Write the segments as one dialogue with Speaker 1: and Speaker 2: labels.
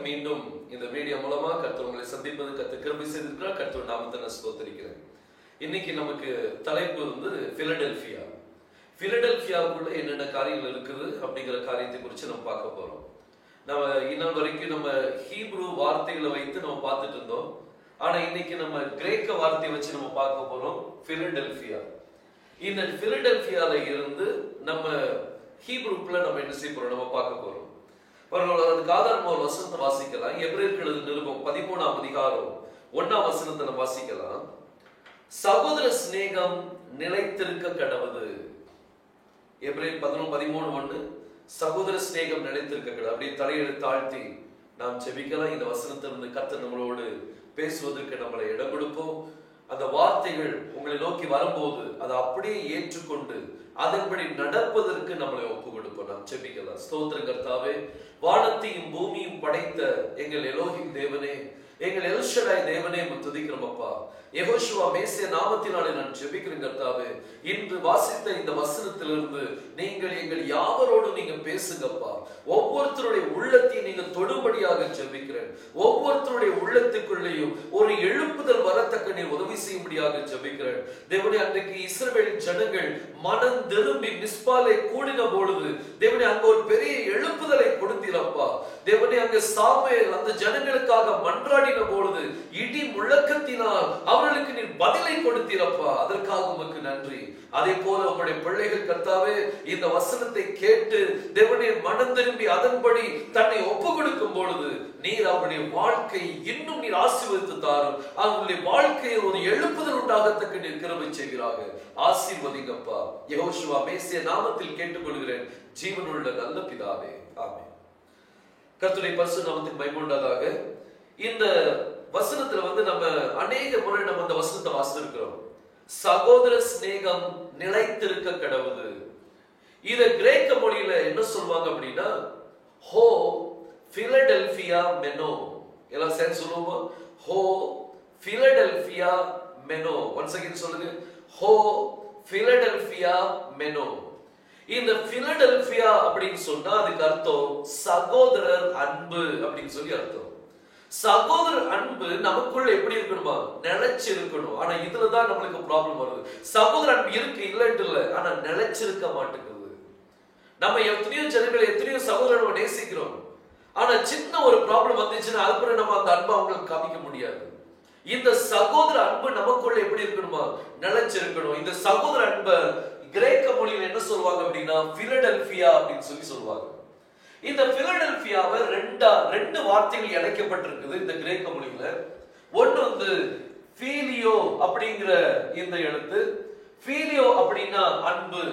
Speaker 1: மீண்டும் இந்த வீடியோ மூலமா கர்த்தர் உங்களை சந்திப்பது கர்த்தர் கிருபை செய்திருக்கிறார். கர்த்தர் நாமத்தை நான் ஸ்தோத்திரிக்கிறேன். இன்னைக்கு நமக்கு தலைப்பு வந்து பிலடெல்பியா. பிலடெல்பியாவுக்குள்ள என்னென்ன காரியங்கள் இருக்குது அப்படிங்கிற காரியத்தை குறித்து நம்ம பார்க்க போறோம். நம்ம இன்னொரு வரைக்கும் நம்ம ஹீப்ரு வார்த்தைகளை வைத்து நம்ம பார்த்துட்டு இருந்தோம். ஆனா இன்னைக்கு நம்ம கிரேக்க வார்த்தையை வச்சு நம்ம பார்க்க போறோம் பிலடெல்பியா. இந்த பிலடெல்பியால இருந்து நம்ம ஹீப்ருக்குள்ள நம்ம என்ன செய்ய போறோம், நம்ம பார்க்க போறோம். அதுக்கு ஆதாரமா ஒரு வசனத்தை வாசிக்கலாம். எபிரேயருக்கு எழுதின நிருபம் 13ஆம் அதிகாரம் 1ஆம் வசனத்தை நம்ம வாசிக்கலாம். சகோதர சிநேகம் நிலைத்திருக்க கடவுது. எபிரேயர் 11:13 சகோதர சிநேகம் நிலைத்திருக்க கடவுது. அப்படியே தலையை தாழ்த்தி நாம் ஜெபிக்கலாம். இந்த வசனத்திலிருந்து கர்த்தர் நம்மளோடு பேசுவதற்கு நம்மளை இடம் கொடுப்போம். அந்த வார்த்தைகள் உங்களை நோக்கி வரும்போது அதை அப்படியே ஏற்றுக்கொண்டு அதன்படி நடப்பதற்கு நம்மளை ஒப்பு கொடுப்போம். நாம் ஜெபிக்கலாம். ஸ்தோத்திரம் கர்த்தாவே, வானத்தையும் பூமியும் படைத்த எங்கள் எலோஹிம் தேவனே, எங்கள் எல் ஷடாய் தேவனே துதிக்கிறோம் அப்பா. யெகோஷுவா மேசியா நாமத்தினாலே நான் ஜெபிக்கிறேன் கர்த்தாவே. இன்று வாசித்த இந்த வசனத்திலிருந்து நீங்கள் எங்கள் யாவரோடும் நீங்க பேசுங்கப்பா. ஒவ்வொருத்தருடைய உள்ளத்தையும் நீங்க தொடும்படியாக ஜெபிக்கிறேன். ஒவ்வொருத்தருடைய உள்ளத்துக்குள்ளேயும் ஒரு எழுப்புதல் வரத்தக்க நீர் உதவி செய்யும்படியாக ஜெபிக்கிறேன் தேவனே. அன்றைக்கு இஸ்ரவேல் ஜனங்கள் மனம் திரும்பி மிஸ்பாலை கூடின பொழுது தேவனே அங்க ஒரு பெரிய எழுப்புதலை கொடுத்தீரப்பா. தேவனே அங்க சாமுவேல் அந்த ஜனங்களுக்காக மன்றாடின பொழுது இடி முழக்கத்தினால் அவர்களுக்கு நீர் பதிலை கொடுத்தீரப்பா. அதற்காக உமக்கு நன்றி. அதே போல உங்களுடைய பிள்ளைகள் கர்த்தாவே இந்த வசனத்தை கேட்டு தேவனே மனம் திரும்பி அதன்படி தன்னை ஒப்பு கொடுக்கும் பொழுது நீர் அவருடைய வாழ்க்கை இன்னும் நீர் ஆசீர்வதித்து தாரும். அவருடைய வாழ்க்கையில் ஒரு எழுப்புதல் உண்டாகத்தக்க நீர் கிருபை செய்வீராக. ஆசீர்வதிங்கப்பா. யெகோஷுவா மேசியா நாமத்தில் கேட்டுக்கொள்கிறேன் ஜீவனுள்ள நல்ல பிதாவே, ஆமென். கர்த்தருடைய பரிசுத்த நாமத்துக்கு மகிமை உண்டாதாக. இந்த வசனத்துல வந்து நம்ம அநேக முறை நம்ம அந்த வசனத்தை வாசித்திருக்கிறோம். சகோதர சிநேகம் நிலைத்திருக்க கடவுது. இத கிரேக்க மொழியில என்ன சொல்வாங்க அப்படின்னா ஹோ பிலடெல்பியா மெனோ. எல்லாம் சேர்ந்து சொல்லுவோம். ஹோ பிலடெல்பியா மெனோ. ஒன்ஸ் அகைன் சொல்லுங்க. ஹோ பிலடெல்பியா மெனோ. இந்த பிலடெல்பியா அப்படின்னு சொன்னா அதுக்கு அர்த்தம் சகோதரர் அன்பு அப்படின்னு சொல்லி அர்த்தம். சகோதரர் அன்பு நமக்குள்ள எப்படி இருக்கணுமா, நிலைச்சு இருக்கணும். ஆனா இதுலதான் நம்மளுக்கு ப்ராப்ளம் வருது. சகோதர அன்பு இருக்கு, இல்லட்டு இல்ல, ஆனா நிலைச்சிருக்க மாட்டேங்குது. நம்ம எத்தனையோ ஜனங்களை எத்தனையோ சகோதரனை நேசிக்கிறோம். ஆனா சின்ன ஒரு ப்ராப்ளம் வந்துச்சுன்னா அதுக்கு நம்ம அந்த அன்பை அவங்களுக்கு காமிக்க முடியாது. இந்த சகோதர அன்பு நமக்குள்ள எப்படி இருக்கணுமா, நிலைச்சிருக்கணும். இந்த சகோதர அன்பை கிரேக்க மொழியில என்ன சொல்லுவாங்க அப்படின்னா பிலடெல்பியா அப்படின்னு சொல்லி சொல்லுவாங்க. இந்த பிலடெல்பியாவை ரெண்டு வார்த்தைகள் இணைக்கப்பட்டிருக்குது இந்த கிரேக்க மொழியில. ஒன்று வந்து ஃபீலியோ அப்படிங்கிற இந்த எழுத்து. ஃபீலியோ அப்படின்னா அன்பு,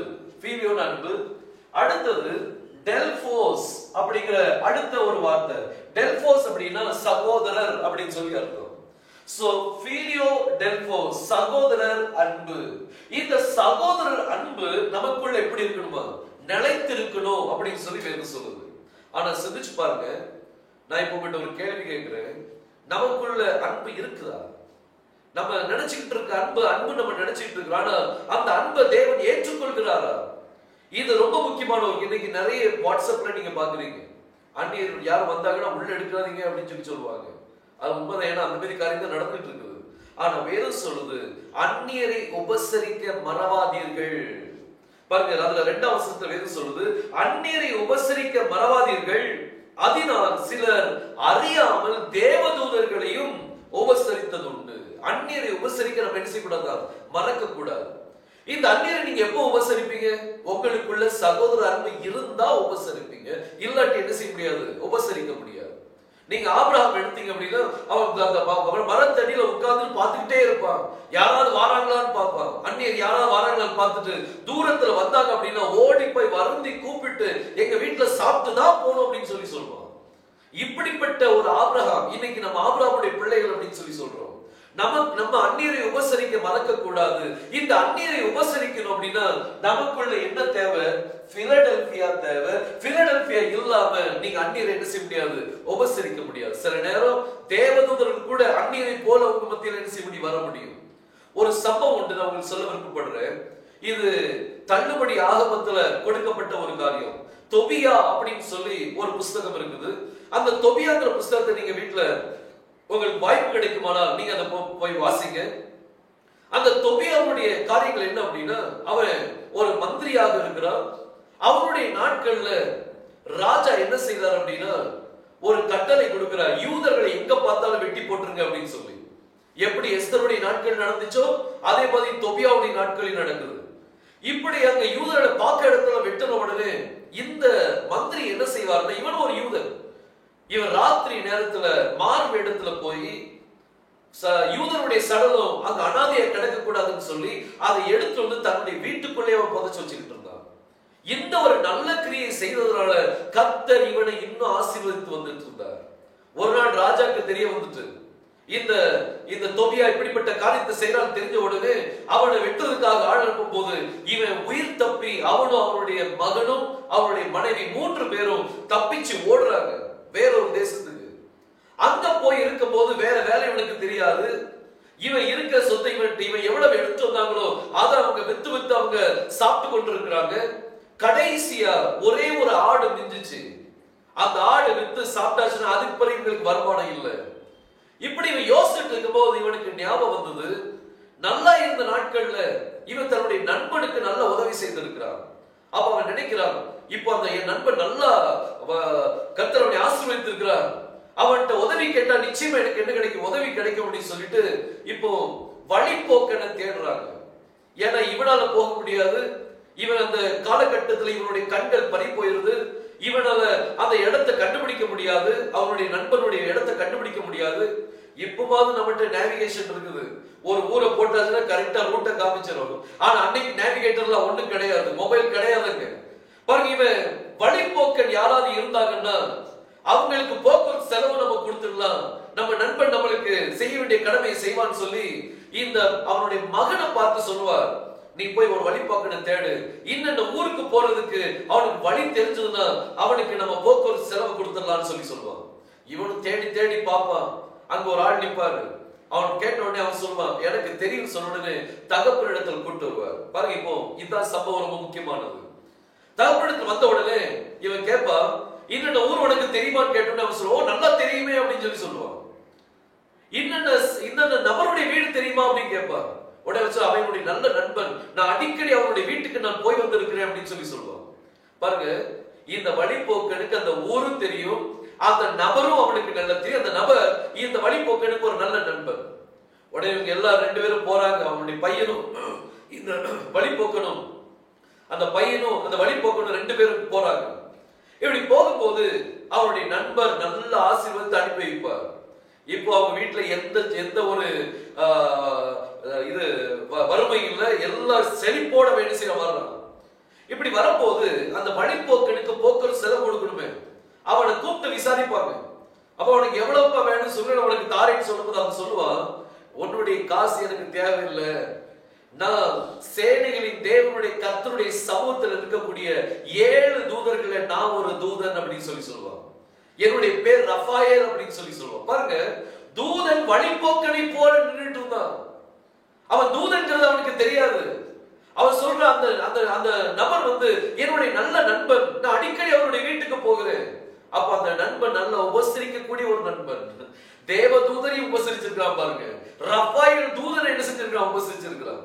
Speaker 1: ஃபீலியோன்னு அன்பு. அடுத்தது டெல்போஸ் அப்படிங்கிற அடுத்த ஒரு வார்த்தை. டெல்போஸ் அப்படின்னா சகோதரர் அப்படின்னு சொல்லி அர்த்தம். சோ ஃபீலியோ டெல்போஸ், சகோதரர் அன்பு. இந்த சகோதரர் அன்பு நமக்குள்ள எப்படி இருக்கணுமா, நிலைத்திருக்கணும் அப்படின்னு சொல்லி வேதம் சொல்லுது. ஆனா சிந்திச்சு பாருங்க, நான் இப்ப ஒரு கேள்வி கேட்கிறேன். நமக்குள்ள அன்பு இருக்குதா? நம்ம நினைச்சுக்கிட்டு இருக்க அன்பு நம்ம நினைச்சுக்கிட்டு இருக்கிறோம். ஆனா அந்த அன்பை தேவன் ஏற்றுக்கொள்கிறாரா? இது ரொம்ப முக்கியமான ஒரு. இன்னைக்கு நிறைய வாட்ஸ்அப்ல நீங்க பாக்குறீங்க, அந்நியர் யாரும் வந்தாங்கன்னா உள்ள எடுக்காதீங்க அப்படின்னு சொல்லி சொல்லுவாங்க. அது உண்மைதான். ஏன்னா அந்த மாதிரி காரியம் தான் நடந்துட்டு இருக்குது. ஆனா வேதம் சொல்லுது அந்நியரை உபசரிக்க மறவாதீர்கள். பாருங்க, அதுல 2ஆம் வசனத்துல வேதம் சொல்லுது அந்நியரை உபசரிக்க மறவாதீர்கள், அதனால் சிலர் அறியாமல் தேவதூதர்களையும் உபசரித்தது உண்டு. அந்நியரை உபசரிக்க நம்ம என்ன செய்யக்கூடாது, மறக்க கூடாது. இந்த அந்நியரை நீங்க எப்போ உபசரிப்பீங்க? உங்களுக்குள்ள சகோதர அன்பு இருந்தா உபசரிப்பீங்க, இல்லாட்டி என்ன செய்ய முடியாது, உபசரிக்க முடியாது. நீங்க ஆபிரகாம் எடுத்தீங்க அப்படின்னா அவன் மரத்தடியில உட்கார்ந்து பார்த்துக்கிட்டே இருப்பான். யாராவது வாராங்களான்னு பார்ப்பான். அந்நியர் யாராவது வாராங்களான்னு பார்த்துட்டு தூரத்துல வந்தாங்க அப்படின்னா ஓடி போய் வருந்தி கூப்பிட்டு எங்க வீட்டுல சாப்பிட்டுதான் போகணும் அப்படின்னு சொல்லி சொல்லுவான். இப்படிப்பட்ட ஒரு ஆபிரகாம் இன்னைக்கு நம்ம ஆபிரகாமுடைய பிள்ளைகள் அப்படின்னு சொல்லி சொல்றோம். நம்ம அந்நியரை உபசரிக்க மறக்க கூடாது. இந்த அந்நியரை உபசரிக்கணும் அப்படின்னா நமக்குள்ள என்ன தேவை? பிலடெல்பியா தேவை. பிலடெல்பியா இல்லாம நீங்க அந்நியரை என்ன செய்ய முடியாது? உபசரிக்க முடியாது. சில நேரம் தேவதூதர்கள் கூட அந்நியரை போல உங்க மத்தியில் என்ன செய்ய முடியும்? வர முடியும். ஒரு சம்பவம் உண்டு, நான் உங்களுக்கு சொல்ல விருப்பப்படுறேன். இது தள்ளுபடி ஆகமத்துல கொடுக்கப்பட்ட ஒரு காரியம். தொபியா அப்படின்னு சொல்லி ஒரு புஸ்தகம் இருக்குது. அந்த தொபியாங்கிற புஸ்தகத்தை நீங்க வீட்டுல உங்களுக்கு வாய்ப்பு கிடைக்குமானால் நீங்க அதை போய் வாசிங்க. அந்த தொபியாவுடைய காரியங்கள் என்ன அப்படின்னா, அவன் ஒரு மந்திரியாக இருக்கிறான். அவருடைய நாட்கள்ல ராஜா என்ன செய்தார் அப்படின்னா, ஒரு கட்டளை கொடுக்கிறார், யூதர்களை எங்க பார்த்தாலும் வெட்டி போட்டுருங்க அப்படின்னு சொல்லி. எப்படி எஸ்தருடைய நாட்கள் நடந்துச்சோ அதே மாதிரி தொபியாவுடைய நாட்களில் நடக்குது. இப்படி அங்க யூதர்களை பார்க்க இடத்துல வெட்டின உடனே இந்த மந்திரி என்ன செய்வார்னா, இவன் ஒரு யூதர், இவன் ராத்திரி நேரத்துல மார்பு இடத்துல போய் யூதருடைய சடலம் அங்க அனாதையா கிடக்க கூடாதுன்னு சொல்லி அதை எடுத்து வந்து தன்னுடைய வீட்டுக்குள்ளே அவன் புதைச்சு வச்சுக்கிட்டு இருந்தான். இந்த ஒரு நல்ல கிரியை செய்ததுனால கர்த்தர் இவனை இன்னும் ஆசீர்வதித்து வந்துட்டு இருந்தார். ஒரு நாள் ராஜாக்கு தெரிய வந்துட்டு, இந்த தொபியா இப்படிப்பட்ட காரியத்தை செய்யறான்னு தெரிஞ்ச உடனே அவனை வெட்டுறதுக்காக ஆள் அனுப்பும் போது இவன் உயிர் தப்பி அவனும் அவனுடைய மகனும் அவனுடைய மனைவி 3 பேரும் தப்பிச்சு ஓடுறாங்க வேறொரு தேசத்துக்கு. அங்க போய் இருக்கும் போது வேற வேலை இவனுக்கு தெரியாது. இவன் இருக்கிற சொத்தை இவன் எவ்வளவு எடுத்து வந்தாங்களோ அதை அவங்க வித்து அவங்க சாப்பிட்டு கொண்டு இருக்கிறாங்க. கடைசியா ஒரே ஒரு ஆடு மிஞ்சிச்சு. அந்த ஆடு வித்து சாப்பிட்டாச்சுன்னா அதுக்கு பிறகு இவங்களுக்கு வருமானம் இல்லை. இப்படி இவன் யோசிச்சுட்டு இருக்கும் போது இவனுக்கு ஞாபகம் வந்தது, நல்லா இருந்த நாட்கள்ல இவன் தன்னுடைய நண்பனுக்கு நல்ல உதவி செய்திருக்கிறான். அப்ப அவன் நினைக்கிறான், இப்போ அந்த என் நண்பன் நல்லா கர்த்தர் அவனை ஆசீர்வதித்திருக்கிறார், அவன்கிட்ட உதவி கேட்டா நிச்சயமா எனக்கு என்ன கிடைக்கும்? உதவி கிடைக்கும் அப்படின்னு சொல்லிட்டு இப்போ வழிபோக்கனை தேடுறாங்க. ஏன்னா இவனால போக முடியாது. இவன் அந்த காலகட்டத்தில் இவனுடைய கண்கள் பறி போயிருது. இவனால அந்த இடத்தை கண்டுபிடிக்க முடியாது. அவனுடைய நண்பனுடைய இடத்தை கண்டுபிடிக்க முடியாது. இப்பவாவது நம்மகிட்ட நேவிகேஷன் இருக்குது. ஒரு ஊரை போட்டாச்சுன்னா கரெக்டா ரூட்டை காமிச்சிடும். ஆனா அன்னைக்கு நேவிகேட்டர்லாம் ஒண்ணும் கிடையாது, மொபைல் கிடையாதுங்க. பாருங்க, இவன் வழிபோக்கன் யாராவது இருந்தாங்கன்னா அவங்களுக்கு போக்குவரத்து செலவு நம்ம கொடுத்துடலாம், நம்ம நண்பன் நம்மளுக்கு செய்ய வேண்டிய கடமையை செய்வான்னு சொல்லி இந்த அவனுடைய மகனை பார்த்து சொல்லுவார், நீ போய் ஒரு வழிபோக்கனை தேடு, இன்னும் ஊருக்கு போறதுக்கு அவனுக்கு வழி தெரிஞ்சதுன்னா அவனுக்கு நம்ம போக்குவரத்து செலவு கொடுத்துடலாம்னு சொல்லி சொல்லுவான். இவனும் தேடி தேடி பார்ப்பான். அங்க ஒரு ஆள் நிற்பாரு. அவன் கேட்ட உடனே அவன் சொல்லுவான், எனக்கு தெரியும் சொன்ன தகப்பன் இடத்துல கூட்டு வருவார். பாருங்க, இப்போ இதுதான் சம்பவம் ரொம்ப முக்கியமானது. தகப்பன் இடத்துல வந்த உடனே இவன் கேட்பா, இன்னும் ஊர் உனக்கு தெரியுமான்னு கேட்டோன்னு அவன் சொல்லுவோம், நல்லா தெரியுமே அப்படின்னு சொல்லி சொல்லுவான். இன்னொன்னு நபருடைய வீடு தெரியுமா அப்படின்னு கேட்பான். உடனே வச்சு அவனுடைய நல்ல நண்பன், நான் அடிக்கடி அவனுடைய வீட்டுக்கு நான் போய் வந்திருக்கிறேன் அப்படின்னு சொல்லி சொல்லுவான். பாருங்க, இந்த வழிபோக்கனுக்கு அந்த ஊரும் தெரியும், அந்த நபரும் அவனுக்கு நல்ல தெரியும். அந்த நபர் இந்த வழிபோக்கனுக்கு ஒரு நல்ல நண்பன். உடனே இவங்க எல்லாரும் 2 பேரும் போறாங்க. அவனுடைய பையனும் இந்த வழிபோக்கனும், அந்த பையனும் அந்த வழிபோக்கனும் 2 பேரும் போறாங்க. இப்படி போகும்போது அவருடைய நண்பர் நல்ல ஆசீர்வாதத்தை அனுப்பி வைப்பார். இப்போ அவங்க வீட்டுல எந்த ஒரு இது வறுமை இல்லை, எல்லாம் செழிப்போட வேண்டி செய்ய வர்றான். இப்படி வரும்போது அந்த வழிபோக்கனுக்கு போக்குவரத்து செலவு கொடுக்கணுமே, அவனை கூப்பிட்டு விசாரிப்பாங்க. அப்ப அவனுக்கு எவ்வளவுப்பா வேணும்னு சொல்லி அவனுக்கு தாரேன்னு சொல்லும்போது அவன் சொல்லுவான், உன்னுடைய காசு எனக்கு தேவையில்லை, நான் சேனைகளின் தேவனுடைய கர்த்தருடைய சமூகத்தில் இருக்கக்கூடிய 7 தூதர்கள நான் ஒரு தூதன் அப்படின்னு சொல்லி சொல்லுவான். என்னுடைய பேர் ரஃபாயேல் அப்படின்னு சொல்லி சொல்லுவான். பாருங்க, தூதன் வழிபோக்கனை போல நின்றுட்டு இருந்தான். அவன் தூதன்கிறது அவனுக்கு தெரியாது. அவன் சொல்ற அந்த நபர் என்னுடைய நல்ல நண்பன், நான் அடிக்கடி அவருடைய வீட்டுக்கு போகிறேன். அப்ப அந்த நண்பன் நல்ல உபசரிக்கக்கூடிய ஒரு நண்பன். தேவ தூதரை உபசரிச்சிருக்கான். பாருங்க, ரஃபாயேல் தூதனை என்ன செஞ்சிருக்கான்? உபசரிச்சிருக்கிறான்.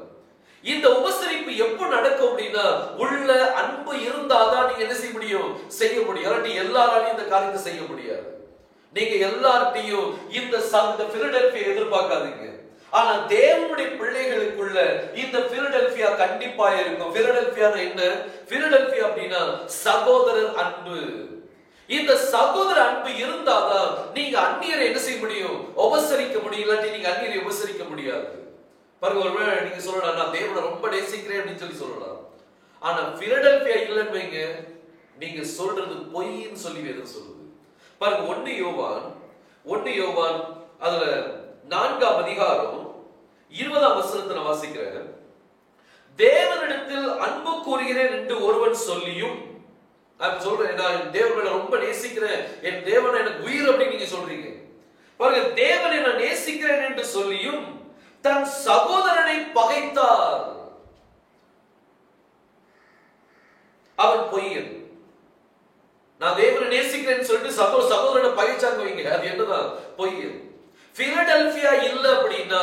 Speaker 1: இந்த உபசரிப்பு எப்ப நடக்கும் அப்படின்னா, உள்ள அன்பு இருந்தாதான் நீங்க என்ன செய்ய முடியும்? செய்ய முடியும். இல்லாட்டி எல்லாராலையும் இந்த காரியத்தை செய்ய முடியாது. நீங்க எல்லார்ட்டையும் இந்த பிலடெல்பியா எதிர்பார்க்காதீங்க. ஆனா தேவனுடைய பிள்ளைகளுக்குள்ள இந்த பிலடெல்பியா கண்டிப்பா இருக்கும். பிலடெல்பியா என்ன? பிலடெல்பியா அப்படின்னா சகோதரர் அன்பு. இந்த சகோதர அன்பு இருந்தாதான் நீங்க அந்நியரை என்ன செய்ய முடியும்? உபசரிக்க முடியும். இல்லாட்டி நீங்க அந்நியரை உபசரிக்க முடியாது. பாருங்க, ஒருவேளை நீங்க சொல்லலாம், நான் தேவனை ரொம்ப நேசிக்கிறேன் அப்படின்னு சொல்லி சொல்லலாம். ஆனா பிலடெல்பியா இல்லைன்னு வைங்க, நீங்க சொல்றது பொய்ன்னு சொல்லி வேதம் சொல்லுது. பாருங்க, 1 யோவான் அதுல 4ஆம் அதிகாரம் 20ஆம் வசனத்தை நான் வாசிக்கிறேன். தேவனிடத்தில் அன்பு கூறுகிறேன் என்று ஒருவன் சொல்லியும், நான் சொல்றேன் நான் தேவனை ரொம்ப நேசிக்கிறேன், என் தேவனை எனக்கு உயிர் அப்படின்னு நீங்க சொல்றீங்க பாருங்க. தேவனை நான் நேசிக்கிறேன் என்று சொல்லியும் தன் சகோதரனை பகைத்தார் அவன் பொய்யன். நான் தேவனை நேசிக்கிறேன்னு சொல்லிட்டு சகோதரனை பகைச்சாங்க வைங்க, அது என்னதான்? பொய்யன். பிலடெல்பியா இல்ல அப்படின்னா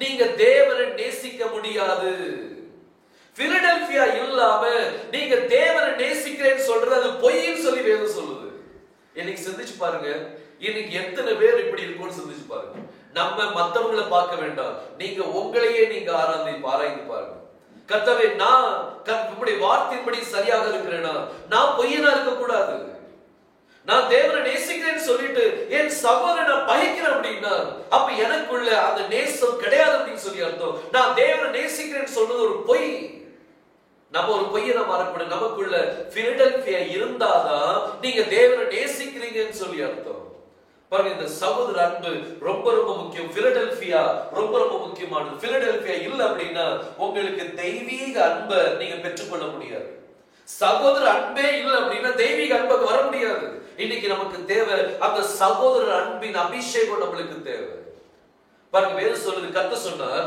Speaker 1: நீங்க தேவனை நேசிக்க முடியாது. பிலடெல்பியா இல்லாம நீங்க தேவனை நேசிக்கிறேன்னு சொல்றது அது பொய்ன்னு சொல்லி வேதம் சொல்லுது. இன்னைக்கு சிந்திச்சு பாருங்க, இன்னைக்கு எத்தனை பேர் இப்படி இருக்கும்னு சிந்திச்சு பாருங்க. நம்ம மத்தவங்களை பார்க்க வேண்டாம், நீங்க உங்களையே நீங்க ஆராய்ந்து பாருங்க. கர்த்தாவே, நான் உம்முடைய வார்த்தையின்படி சரியாக இருக்கிறேனா? நான் பொய்யனா இருக்க கூடாது. நான் தேவனை நேசிக்கிறேன்னு சொல்லிட்டு என் சகோதரனை பகைக்கிறேன் அப்படின்னா அப்ப எனக்குள்ள அந்த நேசம் கிடையாது அப்படின்னு சொல்லி அர்த்தம். நான் தேவனை நேசிக்கிறேன்னு சொல்றது ஒரு பொய். நம்ம ஒரு பொய்யனை மாறக்கூடாது. நமக்குள்ள பிலடெல்பியா இருந்தாதான் நீங்க தேவனை நேசிக்கிறீங்கன்னு சொல்லி அர்த்தம். பாருங்க, இந்த சகோதர அன்பு ரொம்ப ரொம்ப முக்கியம். பிலடெல்பியா ரொம்ப ரொம்ப முக்கியமானது. பிலடெல்பியா இல்ல அப்படின்னா உங்களுக்கு தெய்வீக அன்பை நீங்க பெற்றுக்கொள்ள முடியாது. சகோதர அன்பே இல்லை அப்படின்னா தெய்வீக அன்புக்கு வர முடியாது. இன்னைக்கு நமக்கு தேவை அந்த சகோதர அன்பின் அபிஷேகம் நம்மளுக்கு தேவை. பாருங்க, வேதம் சொல்லுது, கர்த்தர் சொன்னார்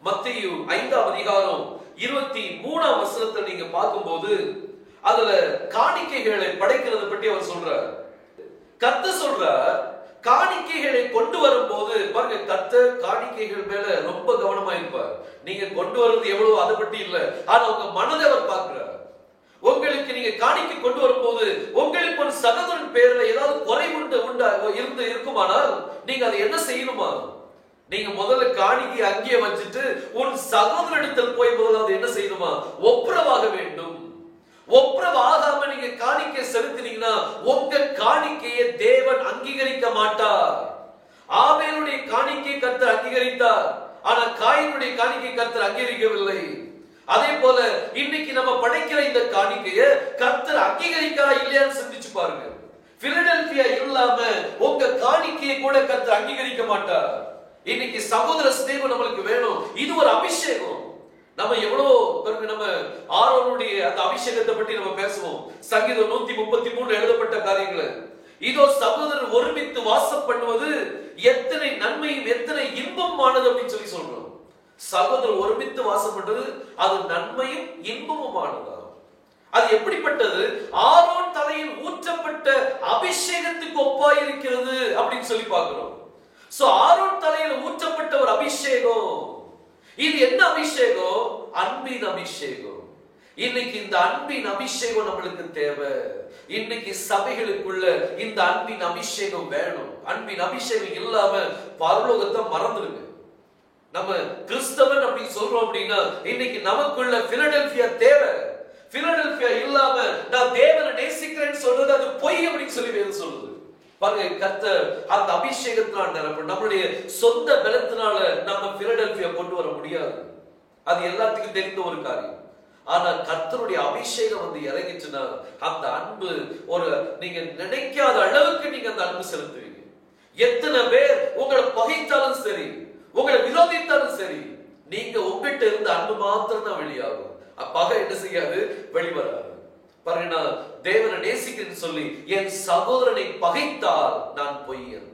Speaker 1: மத்தேயு 5ஆம் அதிகாரம் 23ஆம் வசனத்தை நீங்க பார்க்கும்போது அதுல காணிக்கைகளை படைக்கிறத பற்றி அவர் சொல்றார். கர்த்தர் சொல்றார், காணிக்கைகளை கொண்டு வரும்போது பாருங்க, கர்த்தர் காணிக்கைகள் மேல ரொம்ப கவனமா இருப்பார். நீங்க கொண்டு வருவது எவ்வளவு அதை பற்றி இல்ல, ஆனா உங்க மனதை அவர் பார்க்கிறார். உங்களுக்கு நீங்க காணிக்கை கொண்டு வரும்போது உங்களுக்கு ஒரு சகோதரன் பேர்ல ஏதாவது குறை இருக்குமானால் நீங்க அதை என்ன செய்யணுமா? நீங்க முதல்ல காணிக்கை அங்கேயே வச்சுட்டு உன் சகோதரனிடத்தில் போய் முதல்ல என்ன செய்யணுமா? ஒப்புரவாக வேண்டும். ஒப்புரவாகாம நீங்க காணிக்கை செலுத்தினீங்கன்னா உங்க காணிக்கையை தேவன் அங்கீகரிக்க மாட்டார். ஆபேலுடைய காணிக்கை கர்த்தர் அங்கீகரித்தார், ஆனா காயினுடைய காணிக்கை கர்த்தர் அங்கீகரிக்கவில்லை. அதே போல இன்னைக்கு நம்ம படைக்கிற இந்த காணிக்கையை கர்த்தர் அங்கீகரிக்கிறா இல்லையான்னு சிந்திச்சு பாருங்க. பிலடெல்பியா இல்லாம உங்க காணிக்கையை கூட கர்த்தர் அங்கீகரிக்க மாட்டார். இன்னைக்கு சகோதர ஸ்நேகம் நம்மளுக்கு வேணும். இது ஒரு அபிஷேகம். நம்ம எவ்வளவு நம்ம ஆரோனுடைய அந்த அபிஷேகத்தை பற்றி நம்ம பேசுவோம். சங்கீதம் 133 எழுதப்பட்ட காரியங்களை, இதோ சகோதரர் ஒருமித்து வாசம் பண்ணுவது எத்தனை நன்மையும் எத்தனை இன்பமானது அப்படின்னு சொல்லி சொல்றோம். சகோதரர் ஒருமித்து வாசம் பண்றது அது நன்மையும் இன்பமுமானதா? அது எப்படிப்பட்டது? ஆரோன் தலையில் ஊற்றப்பட்ட அபிஷேகத்துக்கு ஒப்பாயிருக்கிறது அப்படின்னு சொல்லி பார்க்கிறோம். சோ ஆரோன் தலையில் ஊற்றப்பட்ட ஒரு அபிஷேகம். இது என்ன அபிஷேகம்? அன்பின் அபிஷேகம். இன்னைக்கு இந்த அன்பின் அபிஷேகம் நம்மளுக்கு தேவை. இன்னைக்கு சபைகளுக்குள்ள இந்த அன்பின் அபிஷேகம் வேணும். அன்பின் அபிஷேகம் இல்லாம பரலோகத்தை மறந்துடுங்க. நம்ம கிறிஸ்தவன் அப்படி சொல்றோம் அப்படின்னா இன்னைக்கு நமக்குள்ள பிலடெல்பியா தேவை. பிலடெல்பியா இல்லாம நான் தேவனை நேசிக்கிறேன்னு சொல்றது அது பொய் அப்படின்னு சொல்லி வேதம் சொல்லுது. பாருங்க, கர்த்தர் அந்த அபிஷேகத்தினால் நிரப்ப நம்மளுடைய சொந்த பலத்தினால நம்ம பிலடெல்பியா கொண்டு வர முடியாது. அது எல்லாத்துக்கும் தெரிந்த ஒரு காரியம். ஆனா கர்த்தருடைய அபிஷேகம் வந்து இறங்கிச்சுன்னா அந்த அன்பு ஒரு நீங்க நினைக்காத அளவுக்கு நீங்க அந்த அன்பு செலுத்துவீங்க. எத்தனை பேர் உங்களை பகைத்தாலும் சரி, உங்களை விரோதித்தாலும் சரி, நீங்க உங்ககிட்ட இருந்த அன்பு மாத்திரம் தான் வெளியாகும். பகை என்ன செய்யாது? வெளிவராது. பாருங்க, நான் தேவனை நேசிக்கிறேன்னு சொல்லி என் சகோதரனை பகைத்தால் நான் பொய்யன்.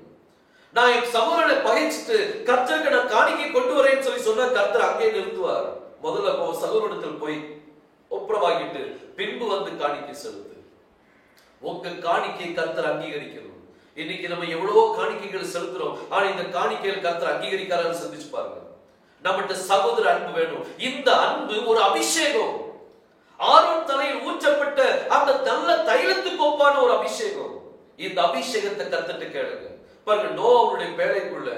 Speaker 1: நான் என் சகோதரனை பகைச்சிட்டு கர்த்தருக்கு நான் காணிக்கை கொண்டு வரேன்னு சொல்லி சொன்னா கர்த்தர் அங்கே நிறுத்துவார். முதல்ல சகோதரத்தில் போய் ஒப்புரவாகிட்டு பின்பு வந்து காணிக்கை செலுத்து. உங்க காணிக்கை கர்த்தர் அங்கீகரிக்கணும். இன்னைக்கு நம்ம எவ்வளவோ காணிக்கைகள் செலுத்துறோம், ஆனா இந்த காணிக்கைகள் கர்த்தர் அங்கீகரிக்கிறான்னு சிந்திச்சு பாருங்க. நம்மகிட்ட சகோதர அன்பு வேணும். இந்த அன்பு ஒரு அபிஷேகம். ஆரோன் தலையில் ஊற்றப்பட்ட அந்த நல்ல தைலத்துக்கு ஒப்பான ஒரு அபிஷேகம். இந்த அபிஷேகத்தை கர்த்தர்ட்ட கேளுங்க. பாருங்க, நோவாவுடைய பேழைக்குள்ள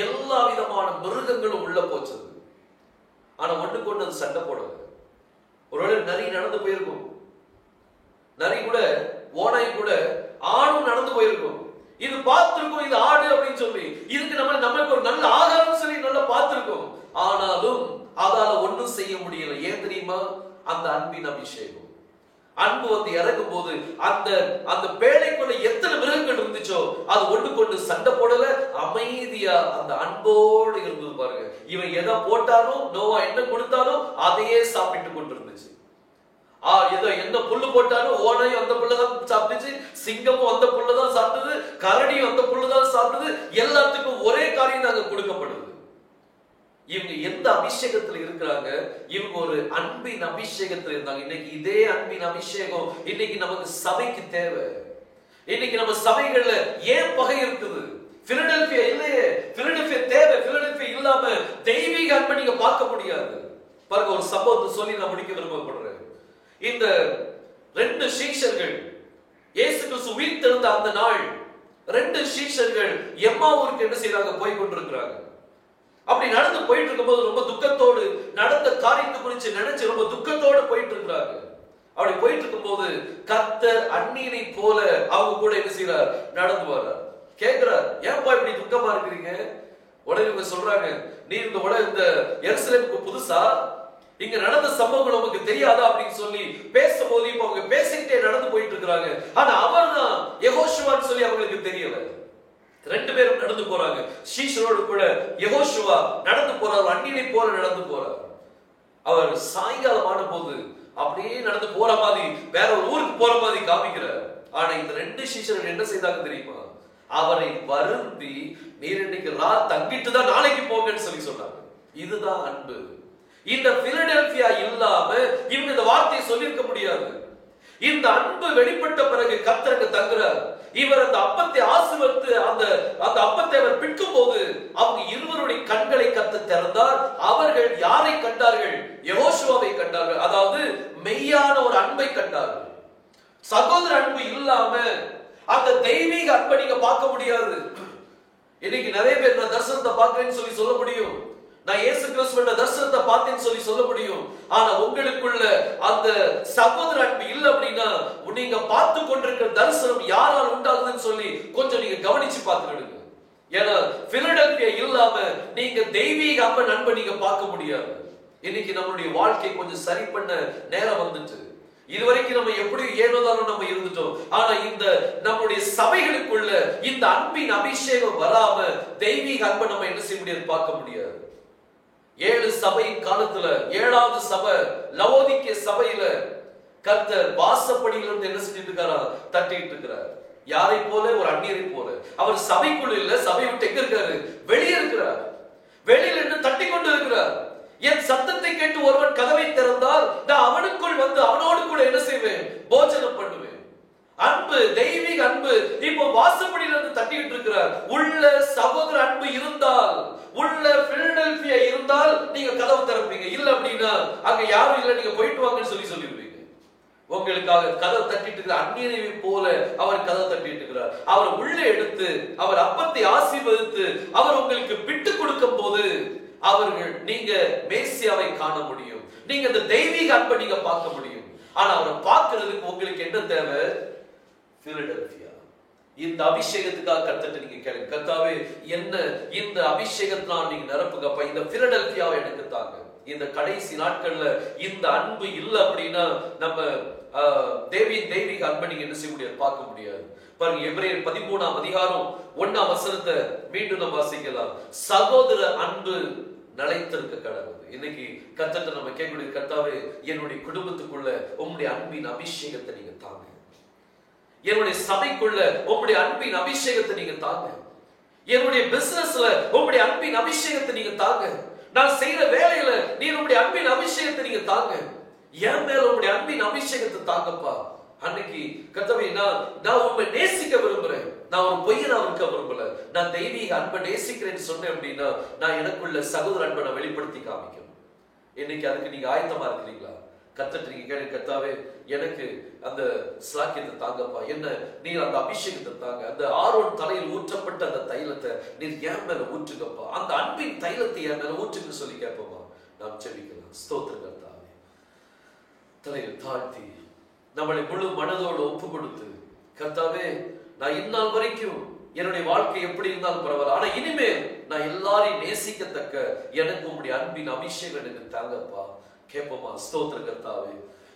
Speaker 1: எல்லா விதமான மிருகங்களும் உள்ள போச்சது. ஆனா ஒண்ணுக்கு ஒண்ணு அது சண்டை போடல. ஒருவேளை நரி நடந்து போயிருக்கும், நரி கூட ஓனாய் கூட ஆடும் நடந்து போயிருக்கும். இது பார்த்திருக்கும், இது ஆடு அப்படின்னு சொல்லி இதுக்கு நம்மளுக்கு ஒரு நல்ல ஆகாரம் சொல்லி நல்லா பார்த்திருக்கும். ஆனாலும் அதால ஒண்ணும் செய்ய முடியல. ஏன் தெரியுமா? அந்த அன்பின் அபிஷேகம். அன்பு வந்து இறங்கும் போது அந்த அந்த பேழைக்குள்ள எத்தனை மிருகங்கள் இருந்துச்சோ அது ஒண்ணு கொண்டு சண்டை போடல, அமைதியா அந்த அன்போடு இருந்தது பாருங்க. இவன் எதை போட்டானோ, நோவா என்ன கொடுத்தானோ அதையே சாப்பிட்டு கொண்டு இருந்துச்சு. ஏதோ என்ன புல்லு போட்டாலும் ஓனையும் அந்த புல்லுதான் சாப்பிட்டுச்சு, சிங்கமும் அந்த புல்லுதான் சாப்பிட்டது, கரடியும் அந்த புல்லுதான் சாப்பிட்டது. எல்லாத்துக்கும் ஒரே காரியம் அங்க கொடுக்கப்படுது. இவங்க எந்த அபிஷேகத்துல இருக்கிறாங்க? இவங்க ஒரு அன்பின் அபிஷேகத்துல இருந்தாங்க. இன்னைக்கு இதே அன்பின் அபிஷேகம் இன்னைக்கு நமக்கு சபைக்கு தேவை. இன்னைக்கு நம்ம சபைகள்ல ஏன் பகை இருக்குது? பிலடெல்பியா இல்லையே. பிலடெல்பியா தேவை. பிலடெல்பியா இல்லாம தெய்வீக அன்பை நீங்க பார்க்க முடியாது. பாருங்க, ஒரு சம்பவத்தை சொல்லி நான் முடிக்க விரும்பப்படுறேன். இந்த 2 சீஷர்கள் இயேசு கிறிஸ்து உயிர்த்தெழுந்த அந்த நாள் 2 சீஷர்கள் எம்மாவூருக்கு என்ன செய்றாங்க? போய் கொண்டிருக்கிறாங்க. அப்படி நடந்து போயிட்டு இருக்கும்போது ரொம்ப துக்கத்தோடு நடந்த காரியத்தை குறித்து நினைச்சு ரொம்ப துக்கத்தோடு போயிட்டு இருக்கிறாங்க. அப்படி போயிட்டு இருக்கும்போது கர்த்தர் அந்நியனை போல அவங்க கூட என்ன செய்றார்? நடந்து வர்றார். கேட்கிறார், ஏன்பா இப்படி துக்கமா இருக்கிறீங்க? உடனே இவங்க சொல்றாங்க, நீ இந்த எருசலேமுக்கு புதுசா, இங்க நடந்த சம்பவங்கள் உங்களுக்கு தெரியாதா அப்படின்னு சொல்லி பேசும்போது இப்ப அவங்க பேசிக்கிட்டே நடந்து போயிட்டு இருக்கிறாங்க. ஆனா அவர் தான் யெகோஷுவான்னு சொல்லி அவங்களுக்கு தெரியல. 2 பேரும் நடந்து போறாங்க. சீஷரோடு கூட யெகோஷுவா நடந்து போறார், அந்நியனை போல நடந்து போறார். அவர் சாயங்காலமான போது அப்படியே நடந்து போற மாதிரி வேற ஒரு ஊருக்கு போற மாதிரி காமிக்கிறார். ஆனா இந்த 2 சீஷர்கள் என்ன செய்தாங்க தெரியுமா? அவரை வருந்தி, நீர் இன்னைக்கு தங்கிட்டு தான் நாளைக்கு போங்கன்னு சொல்லி சொன்னாங்க. இதுதான் அன்பு. இந்த பிலடெல்பியா இல்லாம இவங்க இந்த வார்த்தையை சொல்லியிருக்க முடியாது. இந்த அன்பு வெளிப்பட்ட பிறகு கர்த்தருக்கு தங்குறார். இவர் அந்த அப்பத்தை ஆசீர்வதித்து அந்த அப்பத்தை அவர் பிட்கும் போது அவங்க இருவருடைய கண்களை கர்த்தர் திறந்தார். அவர்கள் யாரை கண்டார்கள்? யெகோஷுவாவை கண்டார்கள். அதாவது மெய்யான ஒரு அன்பை கண்டார்கள். சகோதர அன்பு இல்லாம அந்த தெய்வீக அன்பை நீங்க பார்க்க முடியாது. இன்னைக்கு நிறைய பேர் நான் தரிசனத்தை பார்க்கிறேன்னு சொல்லி சொல்ல முடியும், நான் இயேசு கிறிஸ்துவோட தரிசனத்தை பார்த்தேன்னு சொல்லி சொல்ல முடியும். ஆனா உங்களுக்குள்ள அந்த சகோதர அன்பு இல்ல அப்படின்னா நீங்க பார்த்து கொண்டிருக்கிற தரிசனம் யாரால் உண்டாகுதுன்னு சொல்லி கொஞ்சம் நீங்க கவனிச்சு பார்த்துக்கிடுங்க. ஏன்னா பிலடெல்பியா இல்லாம நீங்க தெய்வீக அன்பை நீங்க பார்க்க முடியாது. இன்னைக்கு நம்மளுடைய வாழ்க்கை கொஞ்சம் சரி பண்ண நேரம் வந்துட்டு, இதுவரைக்கும் நம்ம எப்படி ஏனோதானோ நம்ம இருந்துட்டோம். ஆனா இந்த நம்முடைய சபைகளுக்குள்ள இந்த அன்பின் அபிஷேகம் வராம தெய்வீக அன்பை நம்ம என்ன செய்ய முடியாது? பார்க்க முடியாது. 7 சபையின் காலத்துல 7வது சபை லவோதிக்கே சபையில கர்த்தர் வாசப்படியிலிருந்து என்ன செஞ்சிட்டு இருக்காரா? தட்டிட்டு இருக்கிறார். யாரை போல? ஒரு அந்நியரை போல. அவர் சபைக்குள்ள இல்ல, சபை விட்டு எங்க இருக்காரு? வெளியே இருக்கிறார். வெளியில இருந்து தட்டி கொண்டு இருக்கிறார். என் சத்தத்தை கேட்டு ஒருவன் கதவை திறந்தால் நான் அவனுக்குள் வந்து அவனோடு கூட என்ன செய்வேன்? போஜனம் பண்ணுவேன். அன்பு, தெய்வீக அன்பு இப்போ வாசப்படியிலிருந்து தட்டிட்டு இருக்கிறார். உள்ள சகோதர அன்பு இருந்தால், உள்ள பிலடெல்பியா இருந்தால் நீங்க கதவு திறப்பீங்க. இல்ல அப்படின்னா அங்க யாரும் இல்ல, நீங்க போயிட்டு வாங்கன்னு சொல்லிடுவீங்க. உங்களுக்காக கதவு தட்டிட்டு இருக்கிற அந்நியனை போல அவர் கதவு தட்டிட்டு இருக்கிறார். அவர் உள்ளே எடுத்து அவர் அப்பத்தை ஆசீர்வதித்து அவர் உங்களுக்கு விட்டு கொடுக்கும் போது அவர்கள் நீங்க மேசியாவை காண முடியும். நீங்க இந்த தெய்வீக அன்பை நீங்க பார்க்க முடியும். ஆனா அவரை பார்க்கிறதுக்கு உங்களுக்கு என்ன தேவை? பிலடெல்பியா. இந்த அபிஷேகத்துக்காக கர்த்தர்ட்ட நீங்க கேளுங்க, கர்த்தாவே என்ன இந்த அபிஷேகத்தினால் நீங்க நிரப்புங்கப்பா, இந்த பிலடெல்பியாவை எனக்கு தாங்க. இந்த கடைசி நாட்கள்ல இந்த அன்பு இல்ல அப்படின்னா நம்ம தெய்வீக அன்பை நீங்க என்ன செய்ய முடியாது? பார்க்க முடியாது. பாருங்க, எபிரேயர் 13ஆம் அதிகாரம் 1ஆம் வசனத்தை மீண்டும் நம்ம வாசிக்கலாம். சகோதர அன்பு நிலைத்திருக்க கடவுள். இன்னைக்கு கர்த்தர்ட்ட நம்ம கேட்கக்கூடிய, கர்த்தாவே என்னுடைய குடும்பத்துக்குள்ள உம்முடைய அன்பின் அபிஷேகத்தை நீங்க தாங்க. என்னுடைய சபைக்குள்ள உம்முடைய அன்பின் அபிஷேகத்தை நீங்க தாங்க. என்னுடைய பிசினஸ்ல உம்முடைய அன்பின் அபிஷேகத்தை நீங்க தாங்க. நான் செய்யற வேலையில நீ உம்முடைய அன்பின் அபிஷேகத்தை நீங்க தாங்க. என் மேல உம்முடைய அன்பின் அபிஷேகத்தை தாங்கப்பா. அன்னைக்கு கர்த்தாவே நான் உம்மை நேசிக்க விரும்புறேன். நான் ஒரு பொய்யனா இருக்க விரும்பல. நான் தெய்வீக அன்பை நேசிக்கிறேன்னு சொன்னேன் அப்படின்னா நான் எனக்குள்ள சகோதர அன்பை நான் வெளிப்படுத்தி காமிக்கணும். இன்னைக்கு அதுக்கு நீங்க ஆயத்தமா இருக்கிறீங்களா? கர்த்தர்ட்ட நீங்க கேளுங்க, கர்த்தாவே எனக்கு அந்த ஸ்லாக்கியத்தை தாங்கப்பா, என்ன நீர் அந்த அபிஷேகத்தை தாங்க. அந்த ஆரோன் தலையில் ஊற்றப்பட்ட அந்த தைலத்தை நீர் என் மேல ஊற்றுங்கப்பா. அந்த அன்பின் தைலத்தை என் மேல ஊற்றுன்னு சொல்லி கேட்போமா? நாம் செபிக்கலாம். ஸ்தோத்திரம் கர்த்தாவே. தலையில் தாழ்த்தி நம்மளை முழு மனதோடு ஒப்பு கொடுத்து, கர்த்தாவே நான் இந்நாள் வரைக்கும் என்னுடைய வாழ்க்கை எப்படி இருந்தாலும் பரவாயில்ல, ஆனா இனிமேல் நான் எல்லாரையும் நேசிக்கத்தக்க எனக்கு உங்களுடைய அன்பின் அபிஷேகம் எனக்கு தாங்கப்பா கேட்போமா? ஸ்தோத்திர கர்த்தாவே.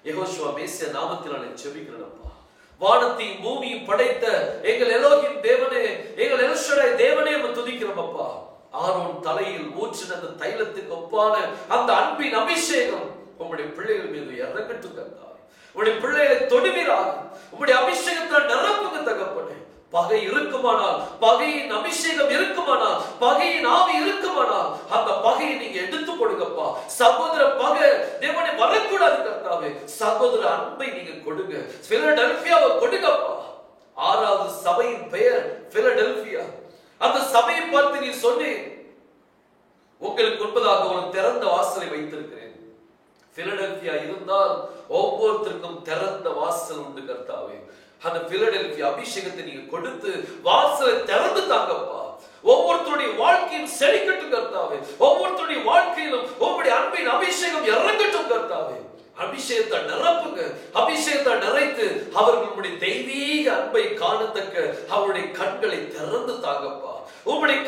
Speaker 1: யெகோஷுவா மேசியா நாமத்தில் நான் ஜெபிக்கிறேன்ப்பா. வானத்தையும் பூமியும் படைத்த எங்கள் எலோகிம் தேவனே, எங்கள் எல்ஷடாய் தேவனே துதிக்கிறோம் அப்பா. ஆரோன் தலையில் ஊற்றின அந்த தைலத்துக்கு ஒப்பான அந்த அன்பின் அபிஷேகம் உம்முடைய பிள்ளைகள் மீது இறங்கட்டும் கர்த்தாவே. உம்முடைய பிள்ளைகளை தொடுவீராக. உம்முடைய அபிஷேகத்தால் நிரப்புங்க தகப்பனே. பகை இருக்குமானால், பகையின் அபிஷேகம் இருக்குமானால், பகையின் ஆவி இருக்குமானால் அந்த பகையை நீங்க எடுத்து கொடுங்கப்பா. சகோதர பகை தேவனே வரக்கூடாது கர்த்தாவே. சகோதர அன்பை நீங்க கொடுங்க. பிலடெல்பியாவை கொடுங்கப்பா. 6வது சபையின் பெயர் பிலடெல்பியா. அந்த சபையை பார்த்து நீ சொன்னேன், உங்களுக்கு முன்பதாக ஒரு திறந்த வாசலை வைத்திருக்கிறேன். பிலடெல்பியா இருந்தால் ஒவ்வொருத்தருக்கும் திறந்த வாசல் உண்டு கர்த்தாவே. அந்த பிலடெல்பியா அபிஷேகத்தை நீங்க கொடுத்து வாசலை திறந்து தாங்கப்பா. ஒவ்வொருத்தருடைய வாழ்க்கையும் செழிக்கட்டும் கர்த்தாவே. ஒவ்வொருத்தருடைய வாழ்க்கையிலும் உங்களுடைய அன்பின் அபிஷேகம் இறங்கட்டும் கர்த்தாவே. அபிஷேகத்தை நிரப்புங்க. அபிஷேகத்தை நிறைத்து அவர்களுடைய தெய்வீக அன்பை காணத்தக்க அவருடைய கண்களை திறந்து தாங்கப்பா. அவருடைய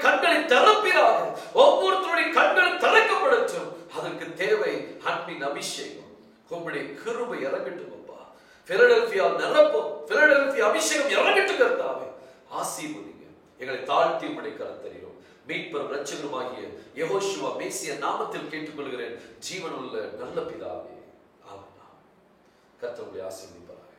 Speaker 1: கண்களை திறப்பிறாக. ஒவ்வொருத்தருடைய கண்கள் திறக்கப்படட்டும். அதற்கு தேவை அன்பின் அபிஷேகம். உங்களுடைய கிருபை இறங்கட்டும் அப்பா. பிலடெல்பியா நிரப்பும். பிலடெல்பியா அபிஷேகம் இறங்கட்டும் கர்த்தாவே. ஆசீர்வதிங்க. எங்களை தாழ்த்தி உம்முடைய கரத்தருகிறோம். மீட்பரும் இரட்சகருமாகிய யெகோஷுவா மேசியா நாமத்தில் கேட்டுக்கொள்கிறேன் ஜீவனுள்ள நல்ல பிதாவே. ஆமென். கர்த்தர் உங்களை ஆசீர்வதிப்பாராக.